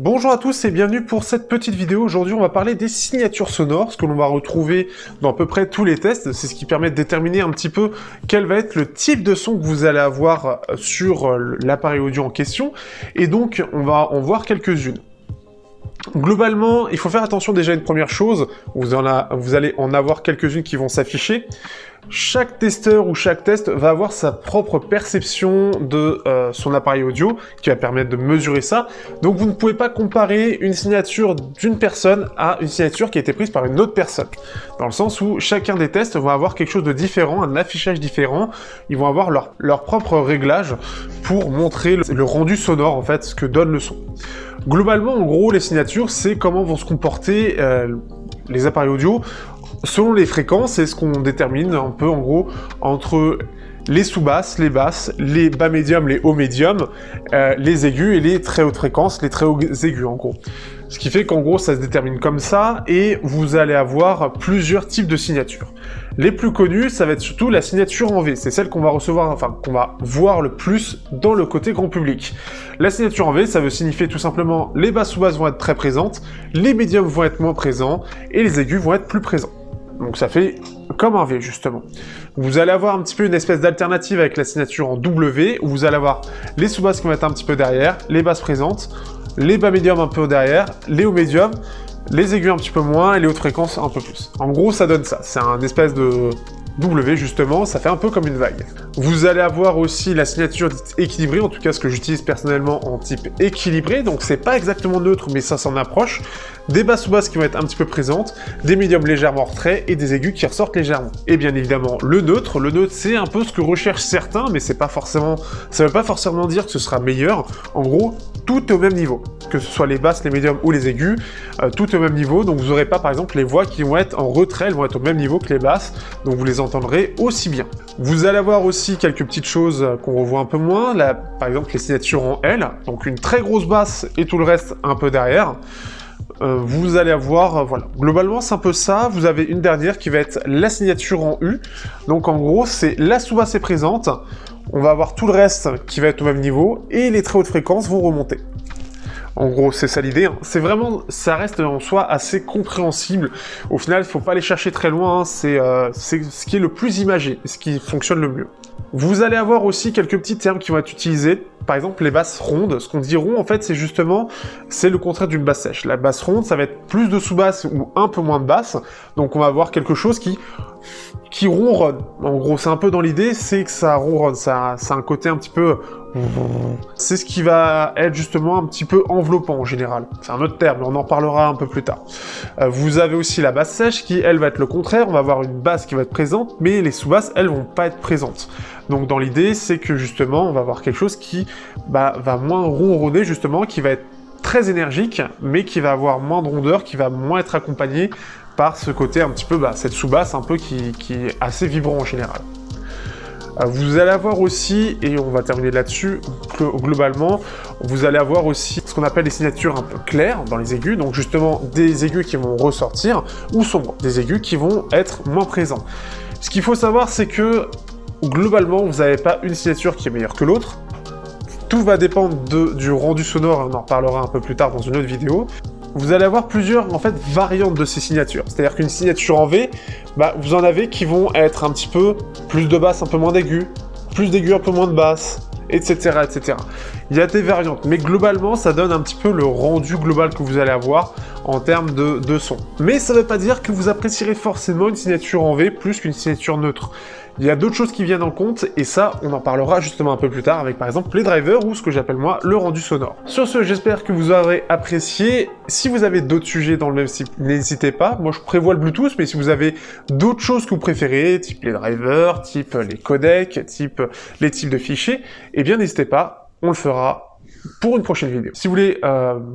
Bonjour à tous et bienvenue pour cette petite vidéo. Aujourd'hui, on va parler des signatures sonores, ce que l'on va retrouver dans à peu près tous les tests. C'est ce qui permet de déterminer un petit peu quel va être le type de son que vous allez avoir sur l'appareil audio en question. Et donc, on va en voir quelques-unes. Globalement, il faut faire attention déjà à une première chose, vous allez en avoir quelques-unes qui vont s'afficher. Chaque testeur ou chaque test va avoir sa propre perception de son appareil audio, qui va permettre de mesurer ça. Donc vous ne pouvez pas comparer une signature d'une personne à une signature qui a été prise par une autre personne. Dans le sens où chacun des tests va avoir quelque chose de différent, un affichage différent, ils vont avoir leur propre réglage pour montrer le rendu sonore, en fait, ce que donne le son. Globalement, en gros, les signatures, c'est comment vont se comporter les appareils audio selon les fréquences, c'est ce qu'on détermine un peu, en gros, entre les sous-basses, les basses, les bas médiums, les hauts médiums, les aigus et les très hautes fréquences, les très hauts aigus, en gros. Ce qui fait qu'en gros, ça se détermine comme ça, et vous allez avoir plusieurs types de signatures. Les plus connus, ça va être surtout la signature en V. C'est celle qu'on va recevoir, enfin, qu'on va voir le plus dans le côté grand public. La signature en V, ça veut signifier tout simplement les basses sous-basses vont être très présentes, les médiums vont être moins présents, et les aigus vont être plus présents. Donc ça fait comme un V, justement. Vous allez avoir un petit peu une espèce d'alternative avec la signature en W, où vous allez avoir les sous-basses qui vont être un petit peu derrière, les basses présentes, les bas médiums un peu derrière, les hauts médiums, les aigus un petit peu moins, et les hautes fréquences un peu plus. En gros, ça donne ça. C'est un espèce de W, justement, ça fait un peu comme une vague. Vous allez avoir aussi la signature dite équilibrée, en tout cas ce que j'utilise personnellement en type équilibré, donc c'est pas exactement neutre, mais ça s'en approche. Des basses sous-basses qui vont être un petit peu présentes, des médiums légèrement en retrait et des aigus qui ressortent légèrement. Et bien évidemment, le neutre c'est un peu ce que recherchent certains, mais c'est pas forcément, ça veut pas forcément dire que ce sera meilleur. En gros, tout est au même niveau. Que ce soit les basses, les médiums ou les aigus, tout est au même niveau, donc vous aurez pas par exemple les voix qui vont être en retrait, elles vont être au même niveau que les basses, donc vous les entendrez aussi bien. Vous allez avoir aussi quelques petites choses qu'on revoit un peu moins, là, par exemple les signatures en L, donc une très grosse basse et tout le reste un peu derrière. Vous allez avoir, voilà, globalement c'est un peu ça. Vous avez une dernière qui va être la signature en U, donc en gros c'est la sous-basse est présente, on va avoir tout le reste qui va être au même niveau, et les très hautes fréquences vont remonter. En gros, c'est ça l'idée, hein. C'est vraiment, ça reste en soi assez compréhensible. Au final, il faut pas aller chercher très loin, hein. C'est ce qui est le plus imagé, ce qui fonctionne le mieux. Vous allez avoir aussi quelques petits termes qui vont être utilisés, par exemple les basses rondes. Ce qu'on dit rond, en fait, c'est justement, c'est le contraire d'une basse sèche. La basse ronde, ça va être plus de sous-basse ou un peu moins de basse, donc on va avoir quelque chose qui ronronne. En gros, c'est un peu dans l'idée, c'est que ça ronronne, ça a un côté un petit peu... C'est ce qui va être justement un petit peu enveloppant en général. C'est un autre terme, mais on en parlera un peu plus tard. Vous avez aussi la basse sèche qui, elle, va être le contraire. On va avoir une basse qui va être présente, mais les sous-basses, elles, vont pas être présentes. Donc dans l'idée, c'est que justement, on va avoir quelque chose qui va moins ronronner, justement, qui va être très énergique, mais qui va avoir moins de rondeur, qui va moins être accompagné par ce côté un petit peu, cette sous-basse un peu qui est assez vibrant en général. Vous allez avoir aussi, et on va terminer là-dessus, globalement, vous allez avoir aussi ce qu'on appelle des signatures un peu claires dans les aigus, donc justement des aigus qui vont ressortir, ou sombres, des aigus qui vont être moins présents. Ce qu'il faut savoir, c'est que, globalement, vous n'avez pas une signature qui est meilleure que l'autre. Tout va dépendre du rendu sonore, on en reparlera un peu plus tard dans une autre vidéo. Vous allez avoir plusieurs, en fait, variantes de ces signatures. C'est-à-dire qu'une signature en V, vous en avez qui vont être un petit peu plus de basses, un peu moins d'aigus, plus d'aigus, un peu moins de basses, etc., etc. Il y a des variantes, mais globalement, ça donne un petit peu le rendu global que vous allez avoir en termes de son. Mais ça ne veut pas dire que vous apprécierez forcément une signature en V plus qu'une signature neutre. Il y a d'autres choses qui viennent en compte, et ça, on en parlera justement un peu plus tard avec par exemple les drivers ou ce que j'appelle moi le rendu sonore. Sur ce, j'espère que vous aurez apprécié. Si vous avez d'autres sujets dans le même style, n'hésitez pas. Moi, je prévois le Bluetooth, mais si vous avez d'autres choses que vous préférez, type les drivers, type les codecs, type les types de fichiers, eh bien n'hésitez pas, on le fera pour une prochaine vidéo. Si vous voulez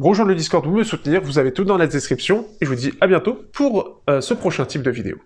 rejoindre le Discord ou me soutenir, vous avez tout dans la description, et je vous dis à bientôt pour ce prochain type de vidéo.